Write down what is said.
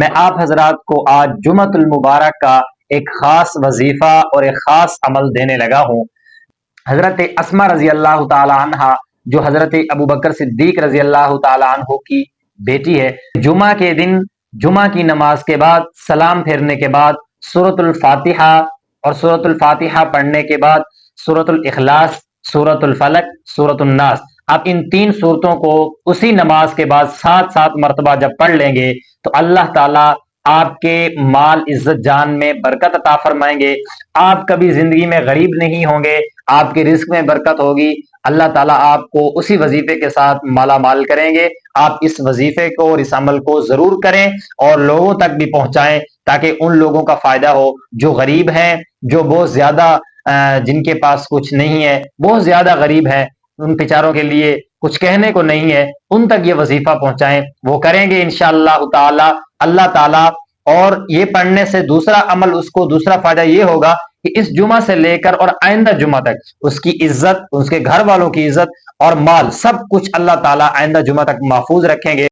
میں آپ حضرات کو آج جمعۃ المبارک کا ایک خاص وظیفہ اور ایک خاص عمل دینے لگا ہوں۔ حضرت اسما رضی اللہ تعالی عنہ جو حضرت ابوبکر صدیق رضی اللہ تعالی عنہ کی بیٹی ہے، جمعہ کے دن جمعہ کی نماز کے بعد سلام پھیرنے کے بعد سورۃ الفاتحہ اور سورۃ الفاتحہ پڑھنے کے بعد سورۃ الاخلاص، سورۃ الفلق، سورۃ الناس، آپ ان تین صورتوں کو اسی نماز کے بعد 7 مرتبہ جب پڑھ لیں گے تو اللہ تعالیٰ آپ کے مال عزت جان میں برکت عطا فرمائیں گے۔ آپ کبھی زندگی میں غریب نہیں ہوں گے، آپ کے رزق میں برکت ہوگی۔ اللہ تعالیٰ آپ کو اسی وظیفے کے ساتھ مالا مال کریں گے۔ آپ اس وظیفے کو اور اس عمل کو ضرور کریں اور لوگوں تک بھی پہنچائیں تاکہ ان لوگوں کا فائدہ ہو جو غریب ہیں، جو بہت زیادہ جن کے پاس کچھ نہیں ہے، بہت زیادہ غریب ہیں، ان بیچاروں کے لیے کچھ کہنے کو نہیں ہے، ان تک یہ وظیفہ پہنچائیں۔ وہ کریں گے انشاءاللہ تعالی اللہ تعالی۔ اور یہ پڑھنے سے دوسرا عمل، اس کو دوسرا فائدہ یہ ہوگا کہ اس جمعہ سے لے کر اور آئندہ جمعہ تک اس کی عزت، اس کے گھر والوں کی عزت اور مال سب کچھ اللہ تعالی آئندہ جمعہ تک محفوظ رکھیں گے۔